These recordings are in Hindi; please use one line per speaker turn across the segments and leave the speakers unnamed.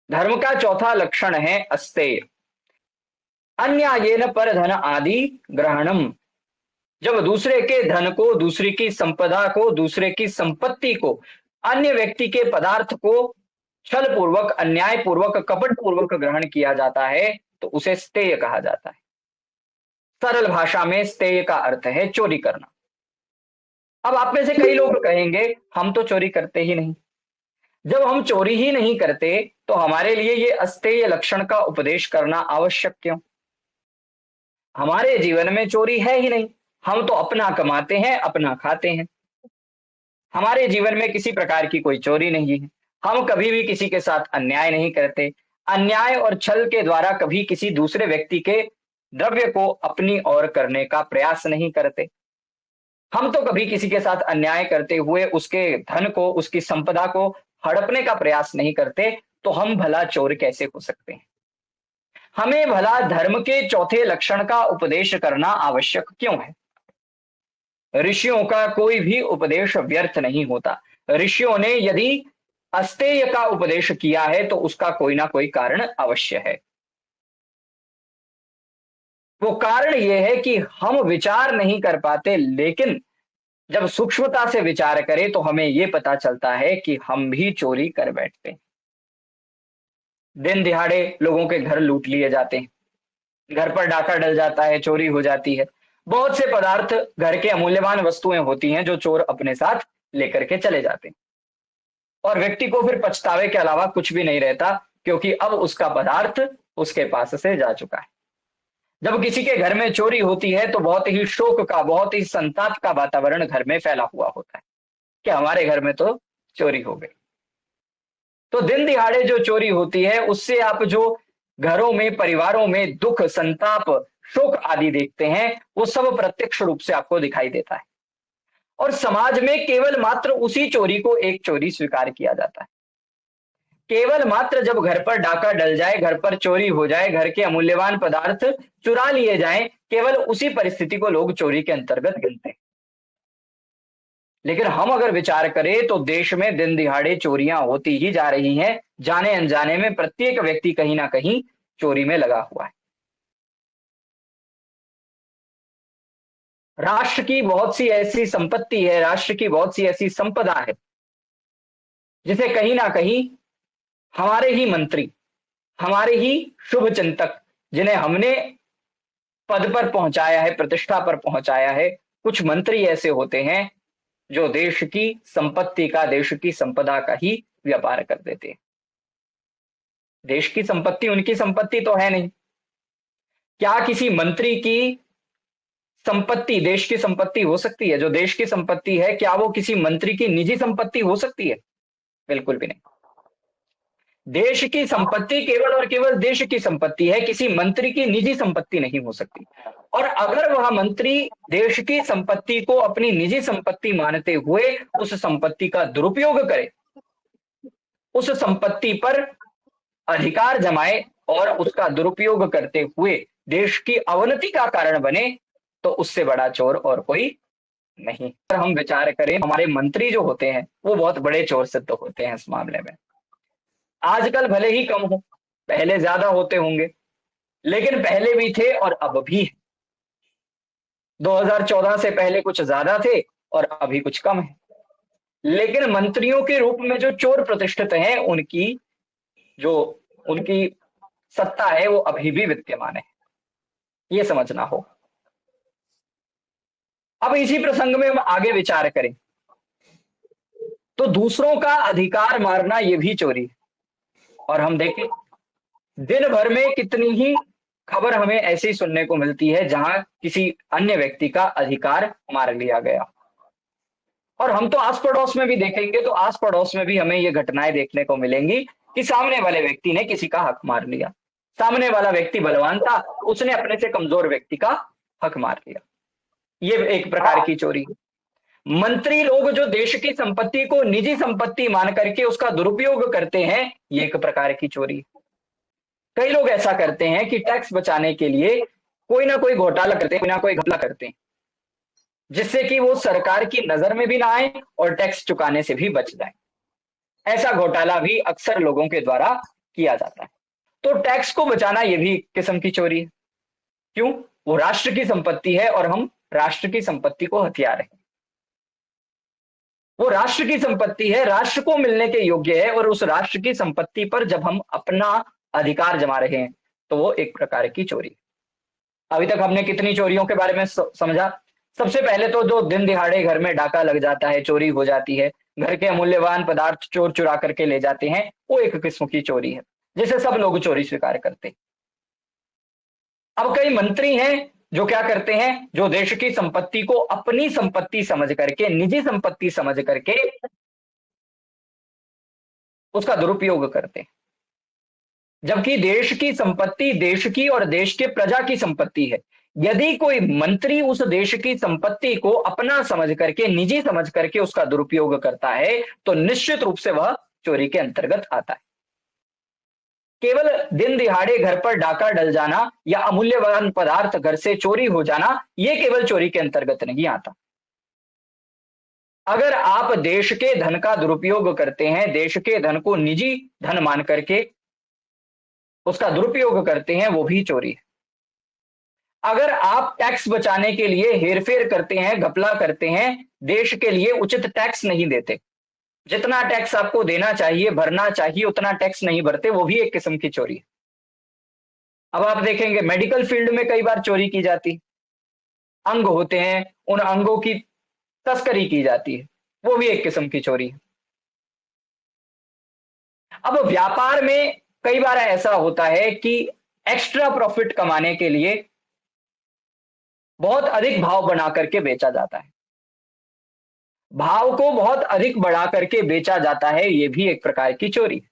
धर्म का चौथा लक्षण है अस्तेय। अन्यायेन पर धन आदि ग्रहणम। जब दूसरे के धन को, दूसरे की संपदा को, दूसरे की संपत्ति को, अन्य व्यक्ति के पदार्थ को छल पूर्वक, अन्याय पूर्वक, कपट पूर्वक ग्रहण किया जाता है तो उसे स्तेय कहा जाता है। सरल भाषा में स्तेय का अर्थ है चोरी करना। अब आप में से कई लोग कहेंगे हम तो चोरी करते ही नहीं। जब हम चोरी ही नहीं करते तो हमारे लिए ये अस्तेय लक्षण का उपदेश करना आवश्यक क्यों? हमारे जीवन में चोरी है ही नहीं, हम तो अपना कमाते हैं, अपना खाते हैं। हमारे जीवन में किसी प्रकार की कोई चोरी नहीं है। हम कभी भी किसी के साथ अन्याय नहीं करते। अन्याय और छल के द्वारा कभी किसी दूसरे व्यक्ति के द्रव्य को अपनी ओर करने का प्रयास नहीं करते। हम तो कभी किसी के साथ अन्याय करते हुए उसके धन को, उसकी संपदा को हड़पने का प्रयास नहीं करते, तो हम भला चोर कैसे हो सकते हैं? हमें भला धर्म के चौथे लक्षण का उपदेश करना आवश्यक क्यों है? ऋषियों का कोई भी उपदेश व्यर्थ नहीं होता। ऋषियों ने यदि अस्तेय का उपदेश किया है तो उसका कोई ना कोई कारण अवश्य है। वो कारण ये है कि हम विचार नहीं कर पाते, लेकिन जब सूक्ष्मता से विचार करें तो हमें यह पता चलता है कि हम भी चोरी कर बैठते हैं। दिन दिहाड़े लोगों के घर लूट लिए जाते हैं, घर पर डाका डल जाता है, चोरी हो जाती है। बहुत से पदार्थ, घर के अमूल्यवान वस्तुएं होती हैं जो चोर अपने साथ लेकर के चले जाते हैं, और व्यक्ति को फिर पछतावे के अलावा कुछ भी नहीं रहता, क्योंकि अब उसका पदार्थ उसके पास से जा चुका है। जब किसी के घर में चोरी होती है तो बहुत ही शोक का, बहुत ही संताप का वातावरण घर में फैला हुआ होता है कि हमारे घर में तो चोरी हो गई। तो दिन दिहाड़े जो चोरी होती है उससे आप जो घरों में, परिवारों में दुख, संताप, शोक आदि देखते हैं, वो सब प्रत्यक्ष रूप से आपको दिखाई देता है। और समाज में केवल मात्र उसी चोरी को एक चोरी स्वीकार किया जाता है। केवल मात्र जब घर पर डाका डल जाए, घर पर चोरी हो जाए, घर के अमूल्यवान पदार्थ चुरा लिए जाएं, केवल उसी परिस्थिति को लोग चोरी के अंतर्गत गिनते हैं। लेकिन हम अगर विचार करें तो देश में दिन दिहाड़े चोरियां होती ही जा रही हैं। जाने अनजाने में प्रत्येक व्यक्ति कहीं ना कहीं चोरी में लगा हुआ है। राष्ट्र की बहुत सी ऐसी संपत्ति है, राष्ट्र की बहुत सी ऐसी संपदा है, जिसे कहीं ना कहीं हमारे ही मंत्री, हमारे ही शुभ चिंतक, जिन्हें हमने पद पर पहुंचाया है, प्रतिष्ठा पर पहुंचाया है, कुछ मंत्री ऐसे होते हैं जो देश की संपत्ति का, देश की संपदा का ही व्यापार कर देते हैं। देश की संपत्ति उनकी संपत्ति तो है नहीं। क्या किसी मंत्री की संपत्ति देश की संपत्ति हो सकती है? जो देश की संपत्ति है, क्या वो किसी मंत्री की निजी संपत्ति हो सकती है? बिल्कुल भी नहीं। देश की संपत्ति केवल और केवल देश की संपत्ति है, किसी मंत्री की निजी संपत्ति नहीं हो सकती। और अगर वह मंत्री देश की संपत्ति को अपनी निजी संपत्ति मानते हुए उस संपत्ति का दुरुपयोग करे, उस संपत्ति पर अधिकार जमाए और उसका दुरुपयोग करते हुए देश की अवनति का कारण बने, तो उससे बड़ा चोर और कोई नहीं। अगर हम विचार करें, हमारे मंत्री जो होते हैं वो बहुत बड़े चोर सिद्ध होते हैं इस मामले में। आजकल भले ही कम हो, पहले ज्यादा होते होंगे, लेकिन पहले भी थे और अब भी है। 2014 से पहले कुछ ज्यादा थे और अभी कुछ कम है। लेकिन मंत्रियों के रूप में जो चोर प्रतिष्ठित हैं, उनकी जो उनकी सत्ता है वो अभी भी विद्यमान है, ये समझना हो। अब इसी प्रसंग में हम आगे विचार करें तो दूसरों का अधिकार मारना ये भी चोरी है। और हम देखें दिन भर में कितनी ही खबर हमें ऐसी सुनने को मिलती है जहां किसी अन्य व्यक्ति का अधिकार मार लिया गया। और हम तो आस पड़ोस में भी देखेंगे तो आस पड़ोस में भी हमें ये घटनाएं देखने को मिलेंगी कि सामने वाले व्यक्ति ने किसी का हक मार लिया। सामने वाला व्यक्ति बलवान था, उसने अपने से कमजोर व्यक्ति का हक मार लिया। ये एक प्रकार की चोरी है। मंत्री लोग जो देश की संपत्ति को निजी संपत्ति मान करके उसका दुरुपयोग करते हैं, ये एक प्रकार की चोरी है। कई लोग ऐसा करते हैं कि टैक्स बचाने के लिए कोई ना कोई घोटाला करते हैं, कोई ना कोई घपला करते हैं, जिससे कि वो सरकार की नजर में भी ना आए और टैक्स चुकाने से भी बच जाए। ऐसा घोटाला भी अक्सर लोगों के द्वारा किया जाता है। तो टैक्स को बचाना यह भी एक किस्म की चोरी है। क्यों? वो राष्ट्र की संपत्ति है और हम राष्ट्र की संपत्ति को हथिया रहे हैं। वो राष्ट्र की संपत्ति है, राष्ट्र को मिलने के योग्य है, और उस राष्ट्र की संपत्ति पर जब हम अपना अधिकार जमा रहे हैं तो वो एक प्रकार की चोरी। अभी तक हमने कितनी चोरियों के बारे में समझा। सबसे पहले तो जो दिन दिहाड़े घर में डाका लग जाता है, चोरी हो जाती है, घर के अमूल्यवान पदार्थ चोर चुरा करके ले जाते हैं, वो एक किस्म की चोरी है जिसे सब लोग चोरी स्वीकार करते हैं। अब कई मंत्री हैं जो क्या करते हैं, जो देश की संपत्ति को अपनी संपत्ति समझ करके, निजी संपत्ति समझ करके उसका दुरुपयोग करते हैं। जबकि देश की संपत्ति देश की और देश के प्रजा की संपत्ति है। यदि कोई मंत्री उस देश की संपत्ति को अपना समझ करके, निजी समझ करके उसका दुरुपयोग करता है तो निश्चित रूप से वह चोरी के अंतर्गत आता है। केवल दिन दिहाड़े घर पर डाका डल जाना या अमूल्यवान पदार्थ घर से चोरी हो जाना, यह केवल चोरी के अंतर्गत नहीं आता। अगर आप देश के धन का दुरुपयोग करते हैं, देश के धन को निजी धन मान करके उसका दुरुपयोग करते हैं, वो भी चोरी है। अगर आप टैक्स बचाने के लिए हेरफेर करते हैं, घपला करते हैं, देश के लिए उचित टैक्स नहीं देते, जितना टैक्स आपको देना चाहिए, भरना चाहिए, उतना टैक्स नहीं भरते, वो भी एक किस्म की चोरी है। अब आप देखेंगे मेडिकल फील्ड में कई बार चोरी की जाती, अंग होते हैं, उन अंगों की तस्करी की जाती है, वो भी एक किस्म की चोरी है। अब व्यापार में कई बार ऐसा होता है कि एक्स्ट्रा प्रॉफिट कमाने के लिए बहुत अधिक भाव बना करके बेचा जाता है। भाव को बहुत अधिक बढ़ा करके बेचा जाता है, यह भी एक प्रकार की चोरी है,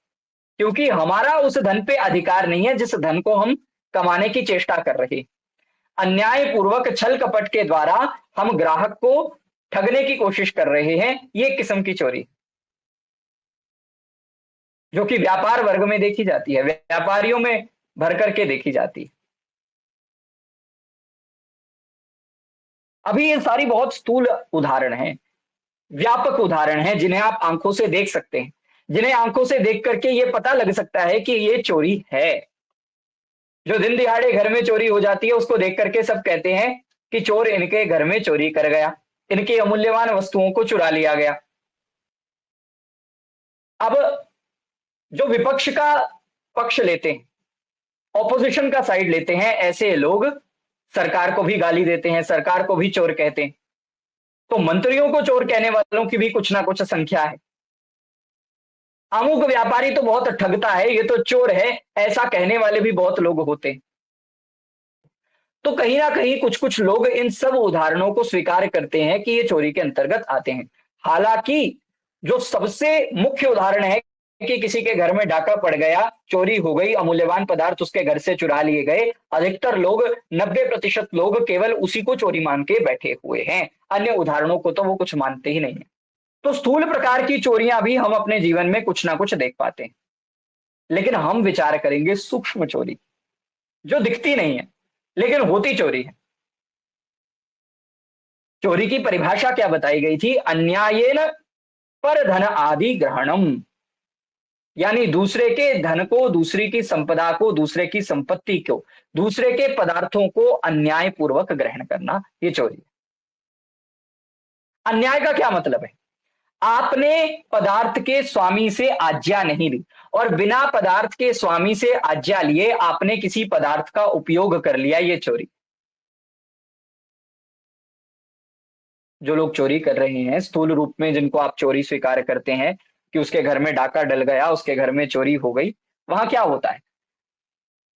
क्योंकि हमारा उस धन पे अधिकार नहीं है जिस धन को हम कमाने की चेष्टा कर रहे हैं। अन्यायपूर्वक छल कपट के द्वारा हम ग्राहक को ठगने की कोशिश कर रहे हैं, ये एक किस्म की चोरी जो कि व्यापार वर्ग में देखी जाती है, व्यापारियों में भर करके देखी जाती है। अभी ये सारी बहुत स्थूल उदाहरण हैं, व्यापक उदाहरण हैं, जिन्हें आप आंखों से देख सकते हैं, जिन्हें आंखों से देख करके ये पता लग सकता है कि ये चोरी है। जो दिन दिहाड़े घर में चोरी हो जाती है उसको देख करके सब कहते हैं कि चोर इनके घर में चोरी कर गया, इनके अमूल्यवान वस्तुओं को चुरा लिया गया। अब जो विपक्ष का पक्ष लेते हैं, ऑपोजिशन का साइड लेते हैं, ऐसे लोग सरकार को भी गाली देते हैं, सरकार को भी चोर कहते हैं। तो मंत्रियों को चोर कहने वालों की भी कुछ ना कुछ संख्या है। अमुक व्यापारी तो बहुत ठगता है, ये तो चोर है, ऐसा कहने वाले भी बहुत लोग होते हैं। तो कहीं ना कहीं कुछ कुछ लोग इन सब उदाहरणों को स्वीकार करते हैं कि ये चोरी के अंतर्गत आते हैं। हालांकि जो सबसे मुख्य उदाहरण है कि किसी के घर में डाका पड़ गया, चोरी हो गई, अमूल्यवान पदार्थ उसके घर से चुरा लिए गए, अधिकतर लोग 90% लोग केवल उसी को चोरी मान के बैठे हुए हैं, अन्य उदाहरणों को तो वो कुछ मानते ही नहीं है। तो स्थूल प्रकार की चोरियां भी हम अपने जीवन में कुछ ना कुछ देख पाते हैं, लेकिन हम विचार करेंगे सूक्ष्म चोरी, जो दिखती नहीं है लेकिन होती चोरी है। चोरी की परिभाषा क्या बताई गई थी? अन्यायेन पर धन आदि ग्रहणम, यानी दूसरे के धन को, दूसरे की संपदा को, दूसरे की संपत्ति को, दूसरे के पदार्थों को अन्याय पूर्वक ग्रहण करना, ये चोरी है। अन्याय का क्या मतलब है? आपने पदार्थ के स्वामी से आज्ञा नहीं ली और बिना पदार्थ के स्वामी से आज्ञा लिए आपने किसी पदार्थ का उपयोग कर लिया, ये चोरी। जो लोग चोरी कर रहे हैं स्थूल रूप में, जिनको आप चोरी स्वीकार करते हैं कि उसके घर में डाका डल गया, उसके घर में चोरी हो गई, वहां क्या होता है?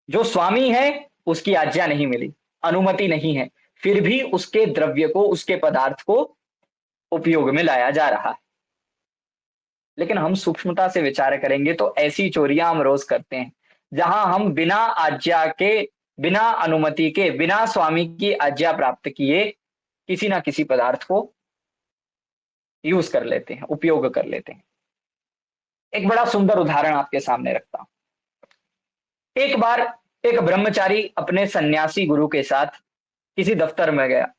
जो स्वामी है उसकी आज्ञा नहीं मिली, अनुमति नहीं है, फिर भी उसके द्रव्य को, उसके पदार्थ को उपयोग में लाया जा रहा है। लेकिन हम सूक्ष्मता से विचार करेंगे तो ऐसी चोरियां हम रोज करते हैं, जहां हम बिना आज्ञा के, बिना अनुमति के, बिना स्वामी की आज्ञा प्राप्त किए किसी ना किसी पदार्थ को यूज कर लेते हैं, उपयोग कर लेते हैं। एक बड़ा सुंदर उदाहरण आपके सामने रखता हूं। एक बार एक ब्रह्मचारी अपने सन्यासी गुरु के साथ किसी दफ्तर में गया।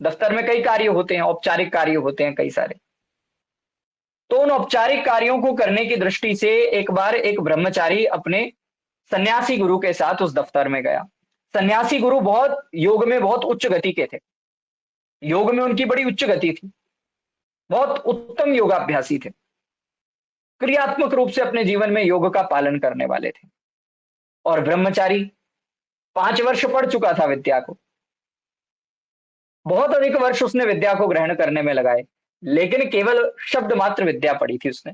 दफ्तर में कई कार्य होते हैं, औपचारिक कार्य होते हैं कई सारे। तो उन औपचारिक कार्यों को करने की दृष्टि से एक बार एक ब्रह्मचारी अपने सन्यासी गुरु के साथ उस दफ्तर में गया। सन्यासी गुरु बहुत योग में बहुत उच्च गति के थे। योग में उनकी बड़ी उच्च गति थी। बहुत उत्तम योगाभ्यासी थे। क्रियात्मक रूप से अपने जीवन में योग का पालन करने वाले थे। और ब्रह्मचारी 5 वर्ष पढ़ चुका था विद्या को। बहुत अधिक वर्ष उसने विद्या को ग्रहण करने में लगाए, लेकिन केवल शब्द मात्र विद्या पढ़ी थी उसने।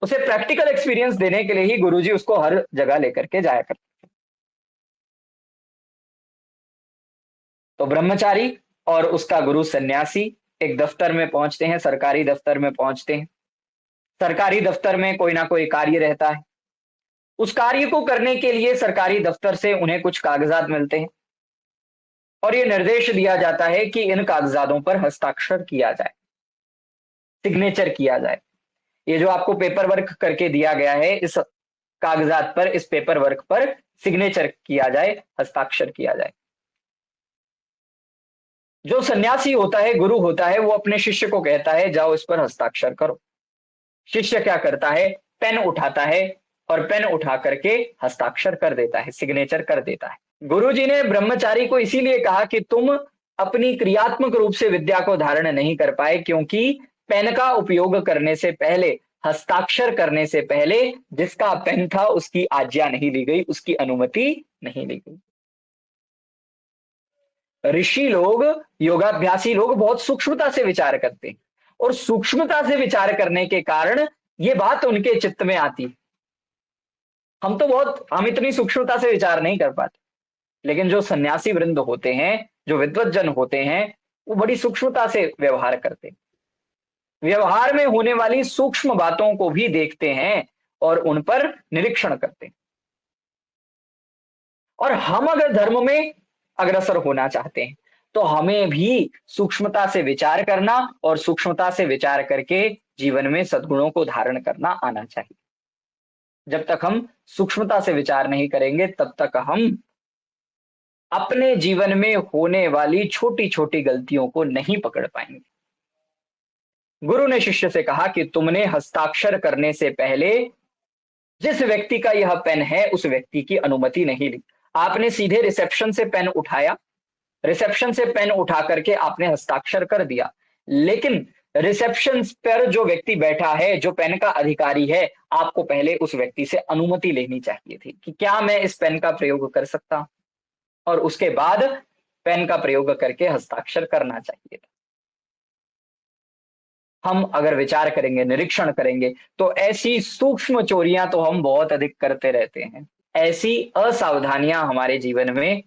उसे प्रैक्टिकल एक्सपीरियंस देने के लिए ही गुरुजी उसको हर जगह लेकर के जाया करते। तो ब्रह्मचारी और उसका गुरु सन्यासी एक दफ्तर में पहुंचते हैं, सरकारी दफ्तर में पहुंचते हैं। सरकारी दफ्तर में कोई ना कोई कार्य रहता है। उस कार्य को करने के लिए सरकारी दफ्तर से उन्हें कुछ कागजात मिलते हैं और ये निर्देश दिया जाता है कि इन कागजातों पर हस्ताक्षर किया जाए, सिग्नेचर किया जाए। ये जो आपको पेपर वर्क करके दिया गया है, इस कागजात पर, इस पेपर वर्क पर सिग्नेचर किया जाए, हस्ताक्षर किया जाए। जो सन्यासी होता है, गुरु होता है, वो अपने शिष्य को कहता है जाओ इस पर हस्ताक्षर करो। शिष्य क्या करता है, पेन उठाता है और पेन उठा करके हस्ताक्षर कर देता है, सिग्नेचर कर देता है। गुरुजी ने ब्रह्मचारी को इसीलिए कहा कि तुम अपनी क्रियात्मक रूप से विद्या को धारण नहीं कर पाए क्योंकि पेन का उपयोग करने से पहले, हस्ताक्षर करने से पहले जिसका पेन था उसकी आज्ञा नहीं ली गई, उसकी अनुमति नहीं ली गई। ऋषि लोग, योगाभ्यासी लोग बहुत सूक्ष्मता से विचार करते हैं और सूक्ष्मता से विचार करने के कारण ये बात उनके चित्त में आती। हम इतनी सूक्ष्मता से विचार नहीं कर पाते, लेकिन जो सन्यासी वृंद होते हैं, जो विद्वज्जन होते हैं, वो बड़ी सूक्ष्मता से व्यवहार करते हैं। व्यवहार में होने वाली सूक्ष्म बातों को भी देखते हैं और उन पर निरीक्षण करते हैं। और हम अगर धर्म में अग्रसर होना चाहते हैं तो हमें भी सूक्ष्मता से विचार करना और सूक्ष्मता से विचार करके जीवन में सद्गुणों को धारण करना आना चाहिए। जब तक हम सूक्ष्मता से विचार नहीं करेंगे तब तक हम अपने जीवन में होने वाली छोटी छोटी गलतियों को नहीं पकड़ पाएंगे। गुरु ने शिष्य से कहा कि तुमने हस्ताक्षर करने से पहले जिस व्यक्ति का यह पेन है उस व्यक्ति की अनुमति नहीं ली। आपने सीधे रिसेप्शन से पेन उठाया, रिसेप्शन से पेन उठा करके आपने हस्ताक्षर कर दिया, लेकिन रिसेप्शन पर जो व्यक्ति बैठा है, जो पेन का अधिकारी है, आपको पहले उस व्यक्ति से अनुमति लेनी चाहिए थी कि क्या मैं इस पेन का प्रयोग कर सकता हूं, और उसके बाद पेन का प्रयोग करके हस्ताक्षर करना चाहिए था। हम अगर विचार करेंगे, निरीक्षण करेंगे, तो ऐसी सूक्ष्म चोरियां तो हम बहुत अधिक करते रहते हैं। ऐसी असावधानियां हमारे जीवन में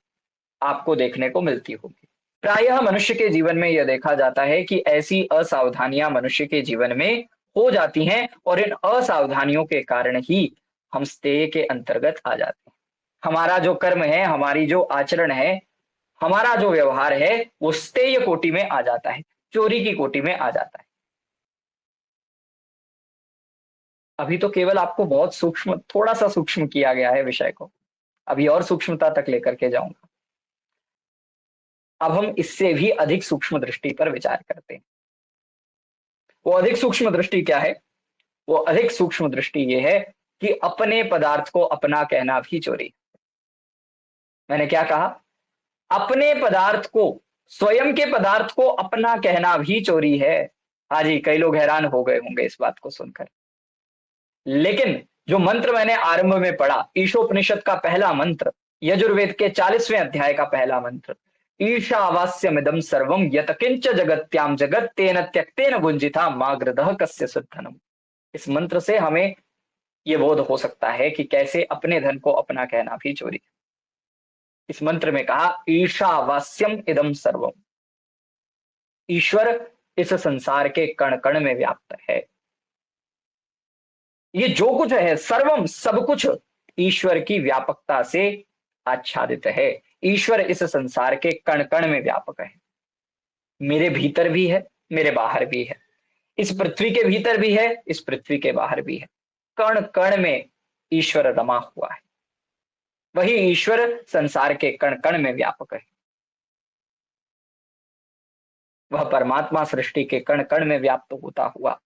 आपको देखने को मिलती होगी। प्रायः मनुष्य के जीवन में यह देखा जाता है कि ऐसी असावधानियां मनुष्य के जीवन में हो जाती हैं और इन असावधानियों के कारण ही हम स्तेय के अंतर्गत आ जाते हैं। हमारा जो कर्म है, हमारी जो आचरण है, हमारा जो व्यवहार है, वो स्तेय कोटि में आ जाता है, चोरी की कोटि में आ जाता है। अभी तो केवल आपको बहुत सूक्ष्म, थोड़ा सा सूक्ष्म किया गया है विषय को, अभी और सूक्ष्मता तक लेकर के जाऊंगा। अब हम इससे भी अधिक सूक्ष्म दृष्टि पर विचार करते हैं। वो अधिक सूक्ष्म दृष्टि क्या है? वो अधिक सूक्ष्म दृष्टि ये है कि अपने पदार्थ को अपना कहना भी चोरी। मैंने क्या कहा? अपने पदार्थ को, स्वयं के पदार्थ को अपना कहना भी चोरी है। हाँ जी, कई लोग हैरान हो गए होंगे इस बात को सुनकर, लेकिन जो मंत्र मैंने आरंभ में पढ़ा, ईशोपनिषद का पहला मंत्र, यजुर्वेद के 40वें अध्याय का पहला मंत्र, ईशावास्यमिदं सर्वं यत्किंच जगत्याम जगत तेन त्यक्तेन भुंजिता माग्रदः कस्य सुधनम। इस मंत्र से हमें यह बोध हो सकता है कि कैसे अपने धन को अपना कहना भी चोरी। इस मंत्र में कहा ईशावास्यम इदम सर्वम, ईश्वर इस संसार के कण कण में व्याप्त है। ये जो कुछ है, सर्वम, सब कुछ ईश्वर की व्यापकता से आच्छादित है। ईश्वर इस संसार के कण कण में व्यापक है। मेरे भीतर भी है, मेरे बाहर भी है, इस पृथ्वी के भीतर भी है, इस पृथ्वी के बाहर भी है। कण कण में ईश्वर रमा हुआ है। वही ईश्वर संसार के कण कण में व्यापक है। वह परमात्मा सृष्टि के कण कण में व्याप्त होता हुआ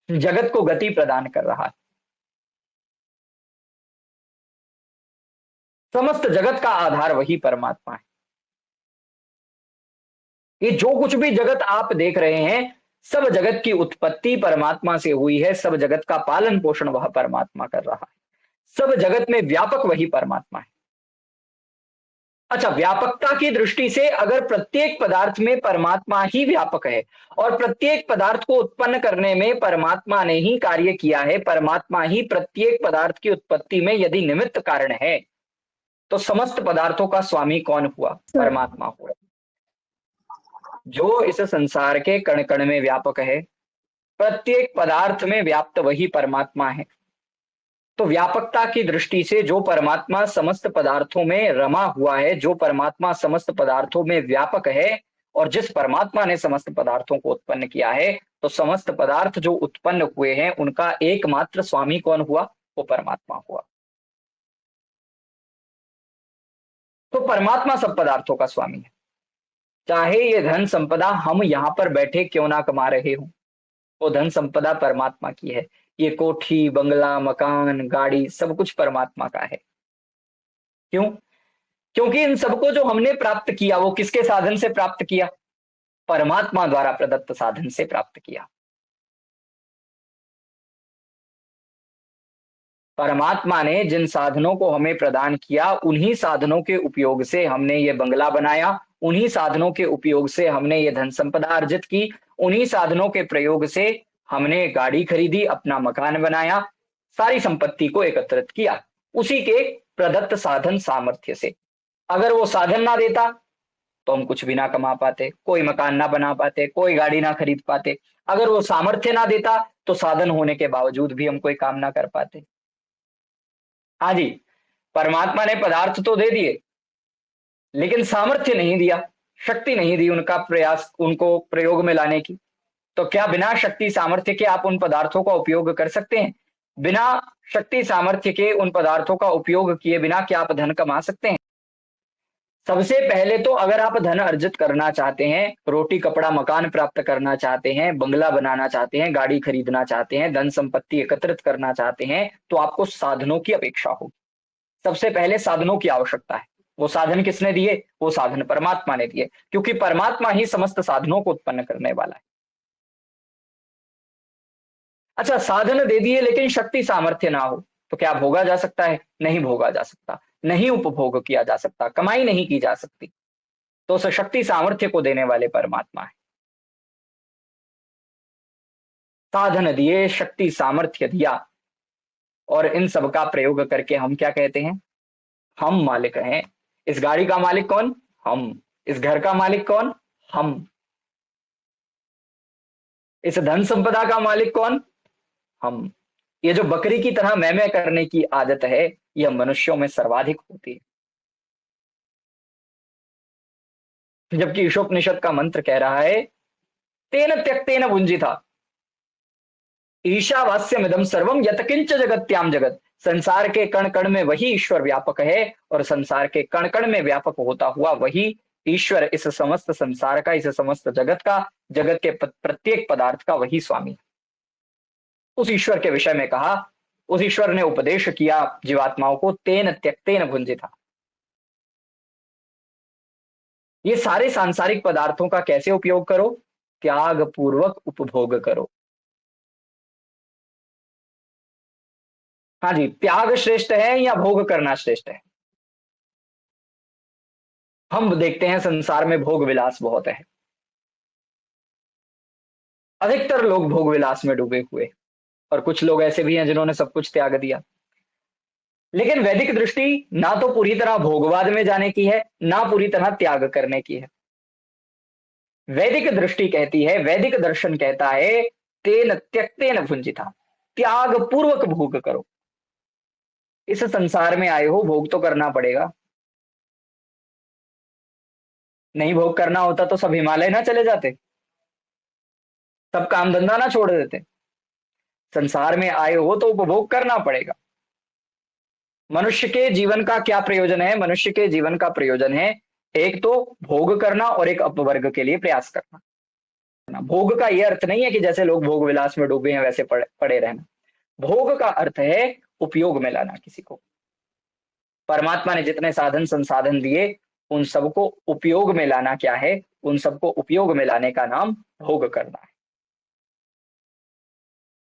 जगत को गति प्रदान कर रहा है। समस्त जगत का आधार वही परमात्मा है। ये जो कुछ भी जगत आप देख रहे हैं, सब जगत की उत्पत्ति परमात्मा से हुई है, सब जगत का पालन पोषण वह परमात्मा कर रहा है, सब जगत में व्यापक वही परमात्मा है। अच्छा, व्यापकता की दृष्टि से अगर प्रत्येक पदार्थ में परमात्मा ही व्यापक है और प्रत्येक पदार्थ को उत्पन्न करने में परमात्मा ने ही कार्य किया है, परमात्मा ही प्रत्येक पदार्थ की उत्पत्ति में यदि निमित्त कारण है, तो समस्त पदार्थों का स्वामी कौन हुआ? परमात्मा हुआ, जो इस संसार के कण कण में व्यापक है, प्रत्येक पदार्थ में व्याप्त वही परमात्मा है। तो व्यापकता की दृष्टि से जो परमात्मा समस्त पदार्थों में रमा हुआ है, जो परमात्मा समस्त पदार्थों में व्यापक है, और जिस परमात्मा ने समस्त पदार्थों को उत्पन्न किया है, तो समस्त पदार्थ जो उत्पन्न हुए हैं उनका एकमात्र स्वामी कौन हुआ? वो परमात्मा हुआ। तो परमात्मा सब पदार्थों का स्वामी है। चाहे ये धन संपदा हम यहां पर बैठे क्यों ना कमा रहे हो, वो धन संपदा परमात्मा की है। ये कोठी, बंगला, मकान, गाड़ी सब कुछ परमात्मा का है। क्यों? क्योंकि इन सबको जो हमने प्राप्त किया वो किसके साधन से प्राप्त किया? परमात्मा द्वारा प्रदत्त साधन से प्राप्त किया। परमात्मा ने जिन साधनों को हमें प्रदान किया, उन्हीं साधनों के उपयोग से हमने ये बंगला बनाया, उन्हीं साधनों के उपयोग से हमने ये धन संपदा अर्जित की, उन्हीं साधनों के प्रयोग से हमने गाड़ी खरीदी, अपना मकान बनाया, सारी संपत्ति को एकत्रित किया उसी के प्रदत्त साधन सामर्थ्य से। अगर वो साधन ना देता तो हम कुछ भी ना कमा पाते, कोई मकान ना बना पाते, कोई गाड़ी ना खरीद पाते। अगर वो सामर्थ्य ना देता तो साधन होने के बावजूद भी हम कोई काम ना कर पाते। हाँ जी, परमात्मा ने पदार्थ तो दे दिए, लेकिन सामर्थ्य नहीं दिया, शक्ति नहीं दी उनका प्रयास, उनको प्रयोग में लाने की। तो क्या बिना शक्ति सामर्थ्य के आप उन पदार्थों का उपयोग कर सकते हैं? बिना शक्ति सामर्थ्य के उन पदार्थों का उपयोग किए बिना क्या आप धन कमा सकते हैं? सबसे पहले तो अगर आप धन अर्जित करना चाहते हैं, रोटी कपड़ा मकान प्राप्त करना चाहते हैं, बंगला बनाना चाहते हैं, गाड़ी खरीदना चाहते हैं, धन संपत्ति एकत्रित करना चाहते हैं, तो आपको साधनों की अपेक्षा होगी। सबसे पहले साधनों की आवश्यकता है। वो साधन किसने दिए? वो साधन परमात्मा ने दिए, क्योंकि परमात्मा ही समस्त साधनों को उत्पन्न करने वाला है। अच्छा, साधन दे दिए लेकिन शक्ति सामर्थ्य ना हो तो क्या भोगा जा सकता है? नहीं भोगा जा सकता, नहीं उपभोग किया जा सकता, कमाई नहीं की जा सकती। तो उस शक्ति सामर्थ्य को देने वाले परमात्मा है। साधन दिए, शक्ति सामर्थ्य दिया, और इन सब का प्रयोग करके हम क्या कहते हैं? हम मालिक हैं। इस गाड़ी का मालिक कौन? हम। इस घर का मालिक कौन? हम। इस धन संपदा का मालिक कौन? हम। ये जो बकरी की तरह मैं करने की आदत है, यह मनुष्यों में सर्वाधिक होती है, जबकि ईशोपनिषद का मंत्र कह रहा है, तेन त्यक्तेन भुंजिता ईशावास्यमिदं सर्वम यत्किंच जगत्याम जगत। संसार के कण कण में वही ईश्वर व्यापक है, और संसार के कण कण में व्यापक होता हुआ वही ईश्वर इस समस्त संसार का, इस समस्त जगत का, जगत के प्रत्येक पदार्थ का वही स्वामी है। उस ईश्वर के विषय में कहा, उस ईश्वर ने उपदेश किया जीवात्माओं को, तेन त्यक्तेन भुंजिता। ये सारे सांसारिक पदार्थों का कैसे उपयोग करो? त्याग पूर्वक उपभोग करो। हाँ जी, त्याग श्रेष्ठ है या भोग करना श्रेष्ठ है? हम देखते हैं संसार में भोग विलास बहुत है, अधिकतर लोग भोग विलास में डूबे हुए, और कुछ लोग ऐसे भी हैं जिन्होंने सब कुछ त्याग दिया। लेकिन वैदिक दृष्टि ना तो पूरी तरह भोगवाद में जाने की है, ना पूरी तरह त्याग करने की है। वैदिक दृष्टि कहती है, वैदिक दर्शन कहता है, तेन त्यक्तेन भुंजिता, त्याग पूर्वक भोग करो। इस संसार में आए हो, भोग तो करना पड़ेगा। नहीं भोग करना होता तो सब हिमालय ना चले जाते, सब काम धंधा ना छोड़ देते। संसार में आए हो तो उपभोग करना पड़ेगा। मनुष्य के जीवन का क्या प्रयोजन है? मनुष्य के जीवन का प्रयोजन है एक तो भोग करना और एक अपवर्ग के लिए प्रयास करना। भोग का यह अर्थ नहीं है कि जैसे लोग भोग विलास में डूबे हैं वैसे पड़े रहना। भोग का अर्थ है उपयोग में लाना किसी को। परमात्मा ने जितने साधन संसाधन दिए उन सबको उपयोग में लाना क्या है, उन सबको उपयोग में लाने का नाम भोग करना है।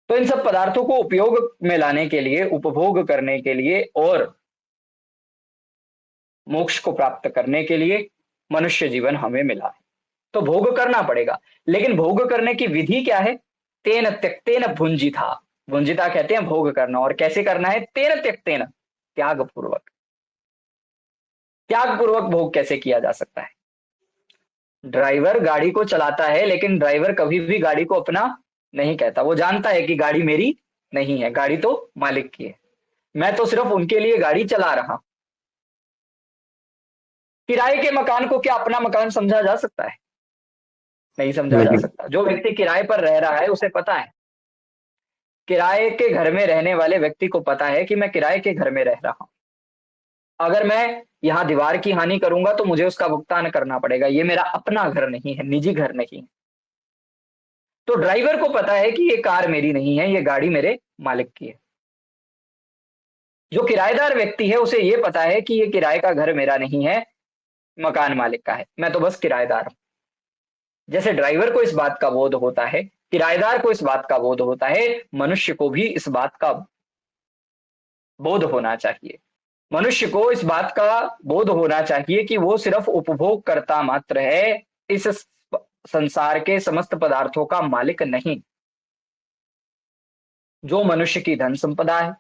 तो इन सब पदार्थों को उपयोग में लाने के लिए, उपभोग करने के लिए और मोक्ष को प्राप्त करने के लिए मनुष्य जीवन हमें मिला है। तो भोग करना पड़ेगा, लेकिन भोग करने की विधि क्या है? तेन त्यक्तेन भुंजिता। भुंजिता कहते हैं भोग करना, और कैसे करना है? तेन त्यक्तेन, त्याग पूर्वक। त्याग पूर्वक भोग कैसे किया जा सकता है? ड्राइवर गाड़ी को चलाता है, लेकिन ड्राइवर कभी भी गाड़ी को अपना नहीं कहता। वो जानता है कि गाड़ी मेरी नहीं है, गाड़ी तो मालिक की है, मैं तो सिर्फ उनके लिए गाड़ी चला रहा हूं। किराए के मकान को क्या अपना मकान समझा जा सकता है? नहीं समझा जा
नहीं।
सकता। जो व्यक्ति किराए पर रह रहा है उसे पता है, किराए के घर में रहने वाले व्यक्ति को पता है कि मैं किराए के घर में रह रहा हूं। अगर मैं यहां दीवार की हानि करूंगा तो मुझे उसका भुगतान करना पड़ेगा। ये मेरा अपना घर नहीं है, निजी घर नहीं है। तो ड्राइवर को पता है कि ये कार मेरी नहीं है, ये गाड़ी मेरे मालिक की है। जो किराएदार व्यक्ति है उसे ये पता है कि ये किराए का घर मेरा नहीं है, मकान मालिक का है, मैं तो बस किराएदार हूं। जैसे ड्राइवर को इस बात का बोध होता है, किराएदार को इस बात का बोध होता है, मनुष्य को भी इस बात का बोध होना चाहिए। मनुष्य को इस बात का बोध होना चाहिए कि वो सिर्फ उपभोग करता मात्र है, इस संसार के समस्त पदार्थों का मालिक नहीं। जो मनुष्य की धन संपदा है,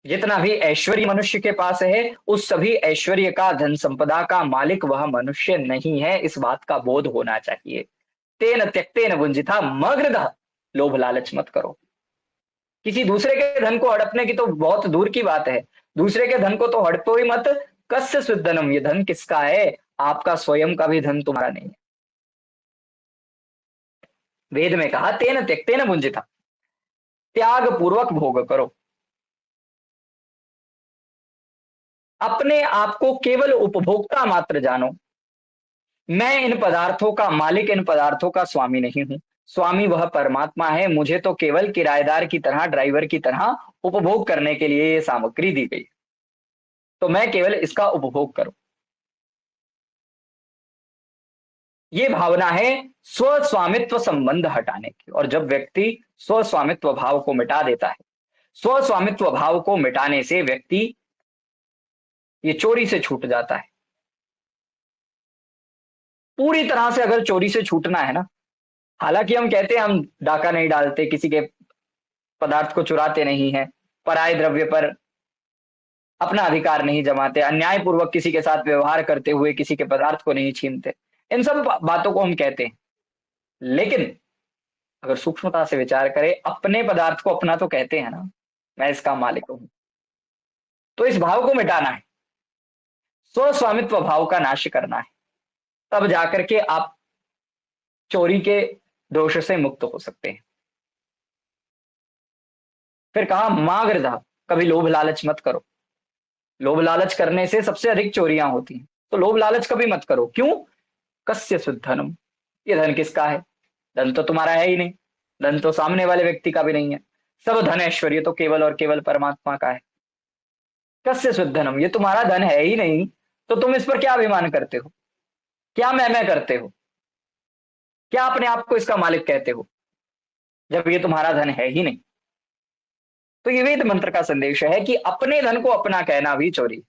जितना भी ऐश्वर्य मनुष्य के पास है, उस सभी ऐश्वर्य का, धन संपदा का मालिक वह मनुष्य नहीं है, इस बात का बोध होना चाहिए। तेन त्यक्तेन भुंजिता मग्रदः, लोभ लालच मत करो। किसी दूसरे के धन को हड़पने की तो बहुत दूर की बात है, दूसरे के धन को तो हड़पो ही मत। कस्य सुधनम, ये धन किसका है? आपका स्वयं का भी धन तुम्हारा नहीं है। वेद में कहा तेन त्यक्तेन भुंजिता, त्याग पूर्वक भोग करो। अपने आप को केवल उपभोक्ता मात्र जानो। मैं इन पदार्थों का मालिक, इन पदार्थों का स्वामी नहीं हूं। स्वामी वह परमात्मा है, मुझे तो केवल किराएदार की तरह, ड्राइवर की तरह उपभोग करने के लिए ये सामग्री दी गई, तो मैं केवल इसका उपभोग करूं। ये भावना है स्वस्वामित्व संबंध हटाने की। और जब व्यक्ति स्वस्वामित्व भाव को मिटा देता है, स्वस्वामित्व भाव को मिटाने से व्यक्ति ये चोरी से छूट जाता है। पूरी तरह से अगर चोरी से छूटना है ना, हालांकि हम कहते हैं हम डाका नहीं डालते, किसी के पदार्थ को चुराते नहीं है, पराय द्रव्य पर अपना अधिकार नहीं जमाते, अन्यायपूर्वक किसी के साथ व्यवहार करते हुए किसी के पदार्थ को नहीं छीनते, इन सब बातों को हम कहते हैं। लेकिन अगर सूक्ष्मता से विचार करें, अपने पदार्थ को अपना तो कहते हैं ना, मैं इसका मालिक हूं। तो इस भाव को मिटाना है, स्वस्वामित्व भाव का नाश करना है, तब जाकर के आप चोरी के दोष से मुक्त हो सकते हैं। फिर कहा माग्रधा, कभी लोभ लालच मत करो। लोभ लालच करने से सबसे अधिक चोरियां होती हैं, तो लोभ लालच कभी मत करो। क्यों? कस्य सुधनम, ये धन किसका है? धन तो तुम्हारा है ही नहीं, धन तो सामने वाले व्यक्ति का भी नहीं है। सब धन ऐश्वर्य तो केवल और केवल परमात्मा का है। कस्य सुधनम, ये तुम्हारा धन है ही नहीं, तो तुम इस पर क्या अभिमान करते हो? क्या मैं करते हो? क्या अपने आप को इसका मालिक कहते हो, जब ये तुम्हारा धन है ही नहीं? तो ये वेद मंत्र का संदेश है कि अपने धन को अपना कहना भी चोरी।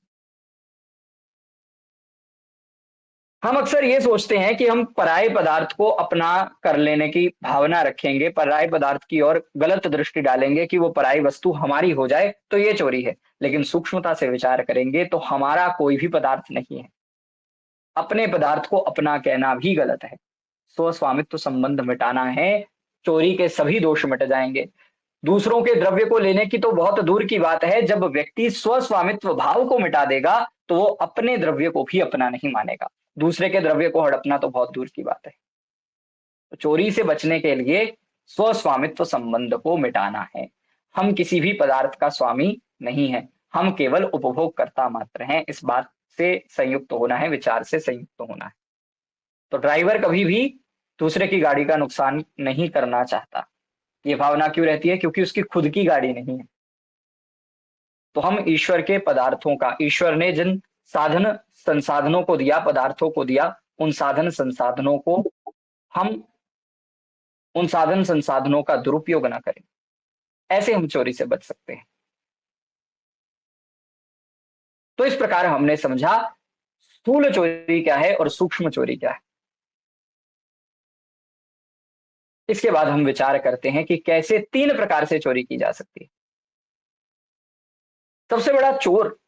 हम अक्सर ये सोचते हैं कि हम पराये पदार्थ को अपना कर लेने की भावना रखेंगे, पराये पदार्थ की ओर गलत दृष्टि डालेंगे कि वो पराई वस्तु हमारी हो जाए तो ये चोरी है। लेकिन सूक्ष्मता से विचार करेंगे तो हमारा कोई भी पदार्थ नहीं है, अपने पदार्थ को अपना कहना भी गलत है। स्वस्वामित्व संबंध मिटाना है, चोरी के सभी दोष मिट जाएंगे। दूसरों के द्रव्य को लेने की तो बहुत दूर की बात है, जब व्यक्ति स्वस्वामित्व भाव को मिटा देगा तो वो अपने द्रव्य को भी अपना नहीं मानेगा। दूसरे के द्रव्य को हड़पना तो बहुत दूर की बात है। तो चोरी से बचने के लिए स्वस्वामित्व संबंध को मिटाना है। हम किसी भी पदार्थ का स्वामी नहीं है, हम केवल उपभोग करता मात्र हैं। इस बात से संयुक्त होना है, विचार से संयुक्त होना है। तो ड्राइवर कभी भी दूसरे की गाड़ी का नुकसान नहीं करना चाहता। ये भावना क्यों रहती है? क्योंकि उसकी खुद की गाड़ी नहीं है। तो हम ईश्वर के पदार्थों का, ईश्वर ने जिन साधन संसाधनों को दिया, पदार्थों को दिया, उन साधन संसाधनों को हम उन साधन संसाधनों का दुरुपयोग ना करें। ऐसे हम चोरी से बच सकते हैं। तो इस प्रकार हमने समझा स्थूल चोरी क्या है और सूक्ष्म चोरी क्या है। इसके बाद हम विचार करते हैं कि कैसे 3 प्रकार से चोरी की जा सकती है। सबसे बड़ा चोर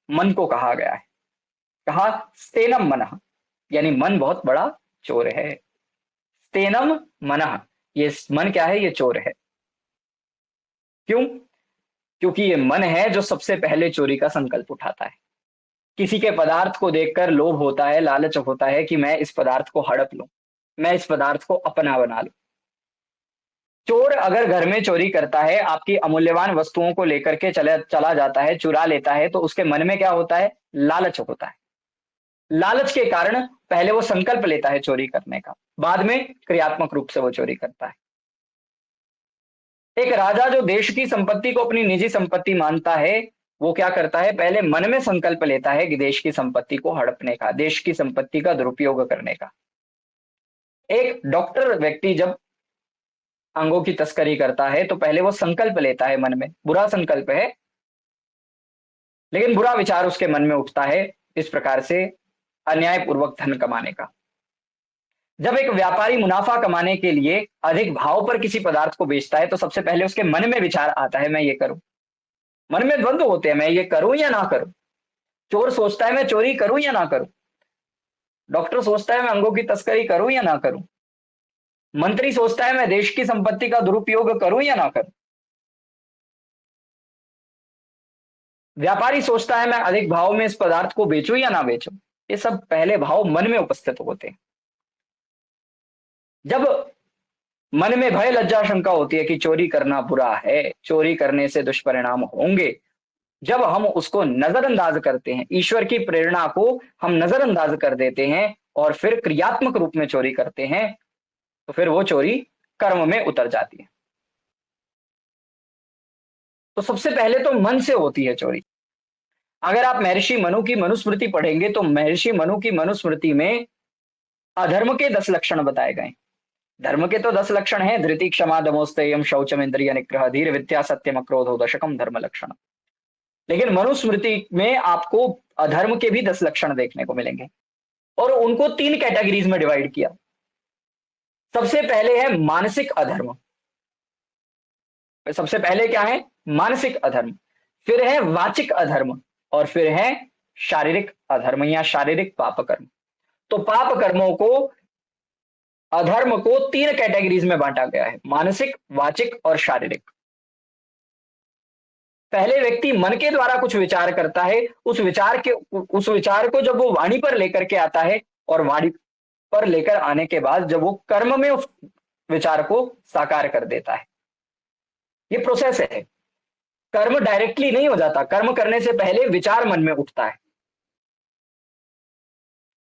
मन को कहा गया है। कहा स्तेनम मनः, यानी मन बहुत बड़ा चोर है। स्तेनम मनः, ये मन क्या है? ये चोर है। क्यों? क्योंकि ये मन है जो सबसे पहले चोरी का संकल्प उठाता है। किसी के पदार्थ को देखकर लोभ होता है, लालच होता है कि मैं इस पदार्थ को हड़प लूं, मैं इस पदार्थ को अपना बना लूं। चोर अगर घर में चोरी करता है, आपकी अमूल्यवान वस्तुओं को लेकर के चला जाता है, चुरा लेता है, तो उसके मन में क्या होता है? लालच होता है। लालच के कारण पहले वो संकल्प लेता है चोरी करने का, बाद में क्रियात्मक रूप से वो चोरी करता है। एक राजा जो देश की संपत्ति को अपनी निजी संपत्ति मानता है, वो क्या करता है? पहले मन में संकल्प लेता है कि देश की संपत्ति को हड़पने का, देश की संपत्ति का दुरुपयोग करने का। एक डॉक्टर व्यक्ति जब अंगों की तस्करी करता है तो पहले वो संकल्प लेता है मन में, बुरा संकल्प है, लेकिन बुरा विचार उसके मन में उठता है इस प्रकार से अन्यायपूर्वक धन कमाने का। जब एक व्यापारी मुनाफा कमाने के लिए अधिक भाव पर किसी पदार्थ को बेचता है तो सबसे पहले उसके मन में विचार आता है मैं ये करूं। मन में द्वंद्व होते हैं, मैं ये करूं या ना करूं। चोर सोचता है मैं चोरी करूं या ना करूं। डॉक्टर सोचता है मैं अंगों की तस्करी करूं या ना करूं। मंत्री सोचता है मैं देश की संपत्ति का दुरुपयोग करूं या ना करूं। व्यापारी सोचता है मैं अधिक भाव में इस पदार्थ को बेचूं या ना बेचूं। ये सब पहले भाव मन में उपस्थित होते हैं। जब मन में भय लज्जा शंका होती है कि चोरी करना बुरा है, चोरी करने से दुष्परिणाम होंगे, जब हम उसको नजरअंदाज करते हैं, ईश्वर की प्रेरणा को हम नजरअंदाज कर देते हैं और फिर क्रियात्मक रूप में चोरी करते हैं, तो फिर वो चोरी कर्म में उतर जाती है। तो सबसे पहले तो मन से होती है चोरी। अगर आप महर्षि मनु की मनुस्मृति पढ़ेंगे तो महर्षि मनु की मनुस्मृति में अधर्म के 10 लक्षण बताए गए। धर्म के तो 10 लक्षण हैं, धृति क्षमा दमोस्तेयम शौचम इंद्रिय निग्रह धीर विद्या सत्यम अक्रोधो दशकम धर्म लक्षण। लेकिन मनुस्मृति में आपको अधर्म के भी 10 लक्षण देखने को मिलेंगे और उनको 3 कैटेगरीज में डिवाइड किया। सबसे पहले है मानसिक अधर्म। सबसे पहले क्या है? मानसिक अधर्म। फिर है वाचिक अधर्म और फिर है शारीरिक अधर्म या शारीरिक पाप कर्म। तो पाप कर्मों को, अधर्म को 3 कैटेगरीज में बांटा गया है, मानसिक, वाचिक और शारीरिक। पहले व्यक्ति मन के द्वारा कुछ विचार करता है, उस विचार को जब वो वाणी पर लेकर के आता है और वाणी पर लेकर आने के बाद जब वो कर्म में उस विचार को साकार कर देता है, ये प्रोसेस है। कर्म डायरेक्टली नहीं हो जाता, कर्म करने से पहले विचार मन में उठता है,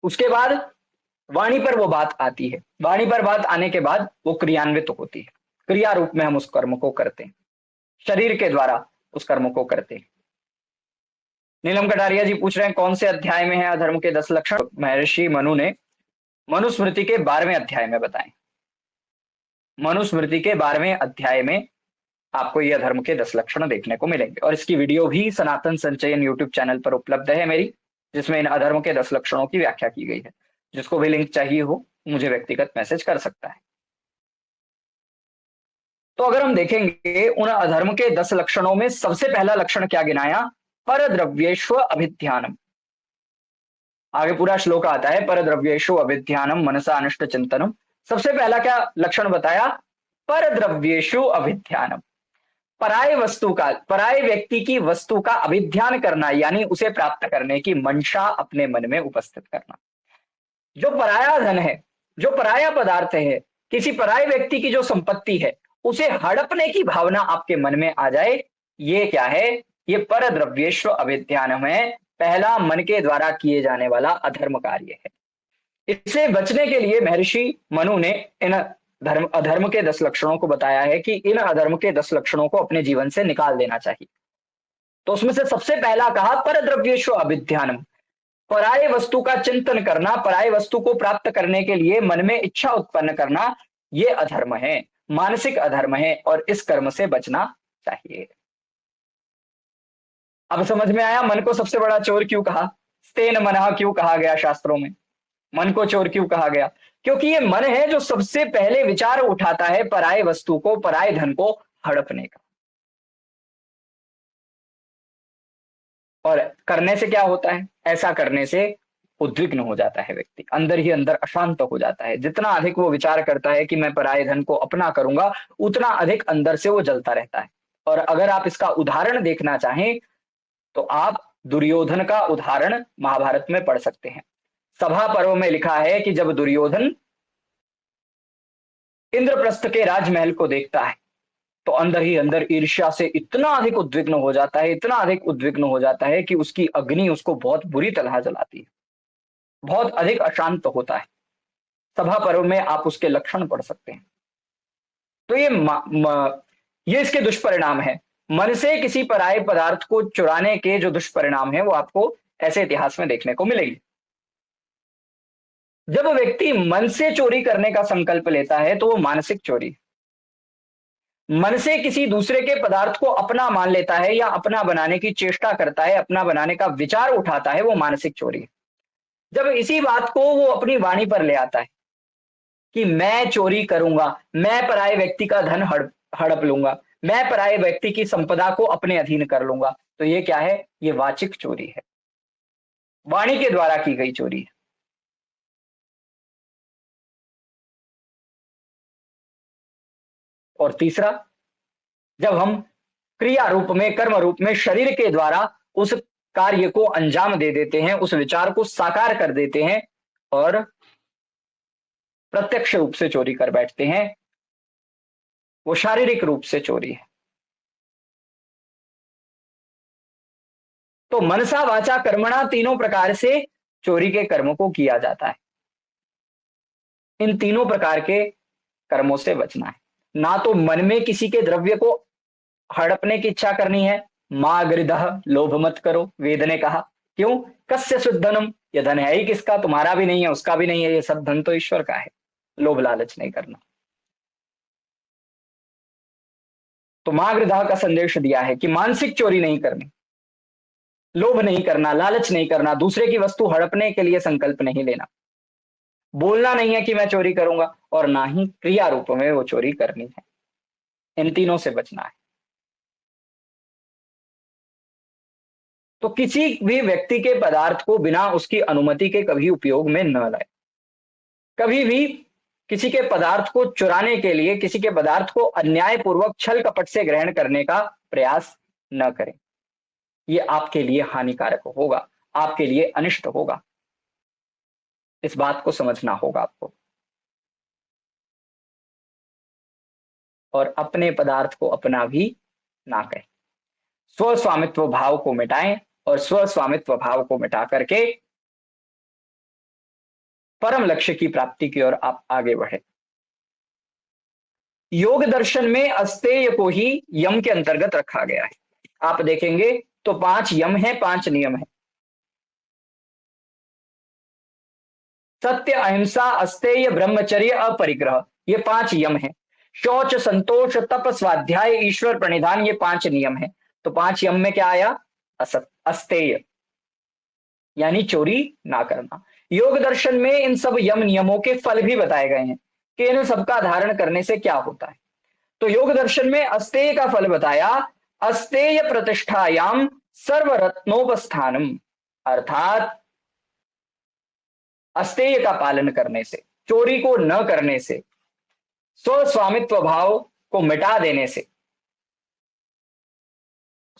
उसके बाद वाणी पर वो बात आती है, वाणी पर बात आने के बाद वो क्रियान्वित होती है, क्रिया रूप में हम उस कर्म को करते हैं, शरीर के द्वारा उस कर्म को करते हैं। नीलम कटारिया जी पूछ रहे हैं कौन से अध्याय में है अधर्म के 10 लक्षण? महर्षि मनु ने मनुस्मृति के 12वें अध्याय में बताएं। मनुस्मृति के 12वें अध्याय में आपको ये अधर्म के 10 लक्षण देखने को मिलेंगे और इसकी वीडियो भी सनातन संचयन यूट्यूब चैनल पर उपलब्ध है मेरी, जिसमें इन अधर्म के 10 लक्षणों की व्याख्या की गई है। जिसको भी लिंक चाहिए हो मुझे व्यक्तिगत मैसेज कर सकता है। तो अगर हम देखेंगे उन अधर्म के 10 लक्षणों में सबसे पहला लक्षण क्या गिनाया? पर द्रव्येष्व अभिध्यानम। आगे पूरा श्लोक आता है, पर द्रव्येषु अभिध्यानम मनसा अनिष्ट चिंतनम। सबसे पहला क्या लक्षण बताया? पर द्रव्येषु अभिध्यानम। पराय वस्तु का, पराय व्यक्ति की वस्तु का अभिध्यान करना, यानी उसे प्राप्त करने की मंशा अपने मन में उपस्थित करना। जो पराया धन है, जो पराया पदार्थ है, किसी पराय व्यक्ति की जो संपत्ति है, उसे हड़पने की भावना आपके मन में आ जाए, ये क्या है? ये पर द्रव्येष्व अभिध्यानम है, पहला मन के द्वारा किए जाने वाला अधर्म कार्य है। इससे बचने के लिए महर्षि मनु ने इन अधर्म के 10 लक्षणों को बताया है कि इन अधर्म के 10 लक्षणों को अपने जीवन से निकाल देना चाहिए। तो उसमें से सबसे पहला कहा पर द्रव्येषु अभिध्यानम, पराय वस्तु का चिंतन करना, पराय वस्तु को प्राप्त करने के लिए मन में इच्छा उत्पन्न करना, ये अधर्म है, मानसिक अधर्म है और इस कर्म से बचना चाहिए। अब समझ में आया मन को सबसे बड़ा चोर क्यों कहा, स्तेन मनः क्यों कहा गया शास्त्रों में, मन को चोर क्यों कहा गया? क्योंकि ये मन है जो सबसे पहले विचार उठाता है पराय वस्तु को, पराय धन को हड़पने का। और करने से क्या होता है? ऐसा करने से उद्विग्न हो जाता है व्यक्ति, अंदर ही अंदर अशांत हो जाता है। जितना अधिक वो विचार करता है कि मैं पराय धन को अपना करूंगा, उतना अधिक अंदर से वो जलता रहता है। और अगर आप इसका उदाहरण देखना चाहें तो आप दुर्योधन का उदाहरण महाभारत में पढ़ सकते हैं। सभा पर्व में लिखा है कि जब दुर्योधन इंद्रप्रस्थ के राजमहल को देखता है तो अंदर ही अंदर ईर्ष्या से इतना अधिक उद्विग्न हो जाता है, इतना अधिक उद्विग्न हो जाता है कि उसकी अग्नि उसको बहुत बुरी तरह जलाती है, बहुत अधिक अशांत होता है। सभा पर्व में आप उसके लक्षण पढ़ सकते हैं। तो ये इसके दुष्परिणाम है। मन से किसी पराये पदार्थ को चुराने के जो दुष्परिणाम है वो आपको ऐसे इतिहास में देखने को मिलेंगे। जब व्यक्ति मन से चोरी करने का संकल्प लेता है तो वो मानसिक चोरी, मन से किसी दूसरे के पदार्थ को अपना मान लेता है या अपना बनाने की चेष्टा करता है, अपना बनाने का विचार उठाता है, वो मानसिक चोरी है। जब इसी बात को वो अपनी वाणी पर ले आता है कि मैं चोरी करूंगा, मैं पराये व्यक्ति का धन हड़प लूंगा, मैं पराये व्यक्ति की संपदा को अपने अधीन कर लूंगा, तो ये क्या है? ये वाचिक चोरी है, वाणी के द्वारा की गई चोरी है। और तीसरा, जब हम क्रिया रूप में, कर्म रूप में शरीर के द्वारा उस कार्य को अंजाम दे देते हैं, उस विचार को साकार कर देते हैं और प्रत्यक्ष रूप से चोरी कर बैठते हैं, वो शारीरिक रूप से चोरी है। तो मनसा वाचा कर्मणा तीनों प्रकार से चोरी के कर्म को किया जाता है। इन तीनों प्रकार के कर्मों से बचना है। ना तो मन में किसी के द्रव्य को हड़पने की इच्छा करनी है, मां गृदह, लोभ मत करो, वेद ने कहा। क्यों? कस्य सुद्धनम, यह धन है ही किसका? तुम्हारा भी नहीं है, उसका भी नहीं है, ये सब धन तो ईश्वर का है। लोभ लालच नहीं करना। तो मां गृदह का संदेश दिया है कि मानसिक चोरी नहीं करनी, लोभ नहीं करना, लालच नहीं करना, दूसरे की वस्तु हड़पने के लिए संकल्प नहीं लेना, बोलना नहीं है कि मैं चोरी करूंगा, और ना ही क्रिया रूप में वो चोरी करनी है। इन तीनों से बचना है। तो किसी भी व्यक्ति के पदार्थ को बिना उसकी अनुमति के कभी उपयोग में न लाए। कभी भी किसी के पदार्थ को चुराने के लिए, किसी के पदार्थ को अन्यायपूर्वक छल कपट से ग्रहण करने का प्रयास न करें। ये आपके लिए हानिकारक होगा, आपके लिए अनिष्ट होगा। इस बात को समझना होगा आपको। और अपने पदार्थ को अपना भी ना कहें। स्व स्वामित्व भाव को मिटाएं और स्व स्वामित्व भाव को मिटा करके परम लक्ष्य की प्राप्ति की ओर आप आगे बढ़े। योग दर्शन में अस्तेय को ही यम के अंतर्गत रखा गया है। आप देखेंगे तो 5 यम है, 5 नियम है। सत्य, अहिंसा, अस्तेय, ब्रह्मचर्य, अपरिग्रह, ये 5 यम है। शौच, संतोष, तप, स्वाध्याय, ईश्वर प्रणिधान, ये 5 नियम है। तो 5 यम में क्या आया? अस्तेय, यानी चोरी ना करना। योग दर्शन में इन सब यम नियमों के फल भी बताए गए हैं कि इन सबका धारण करने से क्या होता है। तो योग दर्शन में अस्तेय का फल बताया, अस्तेय प्रतिष्ठायाम सर्वरत्नोपस्थानम, अर्थात अस्तेय का पालन करने से, चोरी को न करने से, स्व स्वामित्व भाव को मिटा देने से,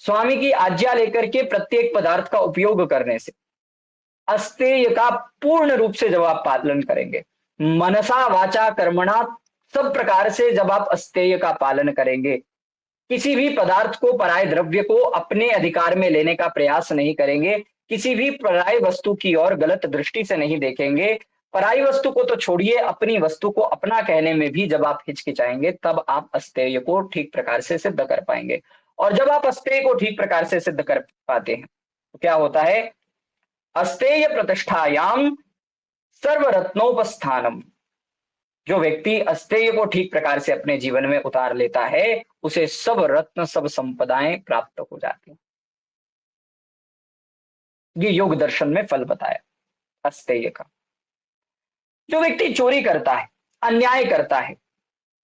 स्वामी की आज्ञा लेकर के प्रत्येक पदार्थ का उपयोग करने से, अस्तेय का पूर्ण रूप से जब आप पालन करेंगे, मनसा वाचा कर्मणा सब प्रकार से जब आप अस्तेय का पालन करेंगे, किसी भी पदार्थ को, पराय द्रव्य को अपने अधिकार में लेने का प्रयास नहीं करेंगे, किसी भी पराय वस्तु की ओर गलत दृष्टि से नहीं देखेंगे, पराई वस्तु को तो छोड़िए, अपनी वस्तु को अपना कहने में भी जब आप हिचकिचाएंगे तब आप अस्तेय को ठीक प्रकार से सिद्ध कर पाएंगे। और जब आप अस्तेय को ठीक प्रकार से सिद्ध कर पाते हैं तो क्या होता है, अस्तेय प्रतिष्ठायाम सर्वरत्नोपस्थानम। जो व्यक्ति अस्तेय को ठीक प्रकार से अपने जीवन में उतार लेता है उसे सब रत्न सब संपदाएं प्राप्त हो जाती हैं। ये योग दर्शन में फल बताया अस्तेय का। जो व्यक्ति चोरी करता है, अन्याय करता है,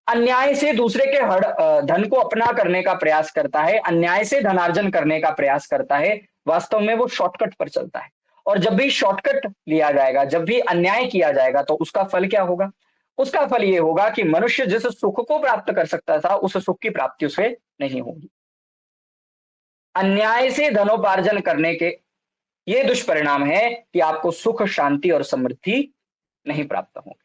अन्याय से दूसरे के धन को अपना करने का प्रयास करता है, अन्याय से धनार्जन करने का प्रयास करता है, वास्तव में वो शॉर्टकट पर चलता है। और जब भी शॉर्टकट लिया जाएगा, जब भी अन्याय किया जाएगा तो उसका फल क्या होगा, उसका फल ये होगा कि मनुष्य जिस सुख को प्राप्त कर सकता था उस सुख की प्राप्ति उसे नहीं होगी। अन्याय से धनोपार्जन करने के ये दुष्परिणाम है कि आपको सुख, शांति और समृद्धि नहीं प्राप्त होंगे।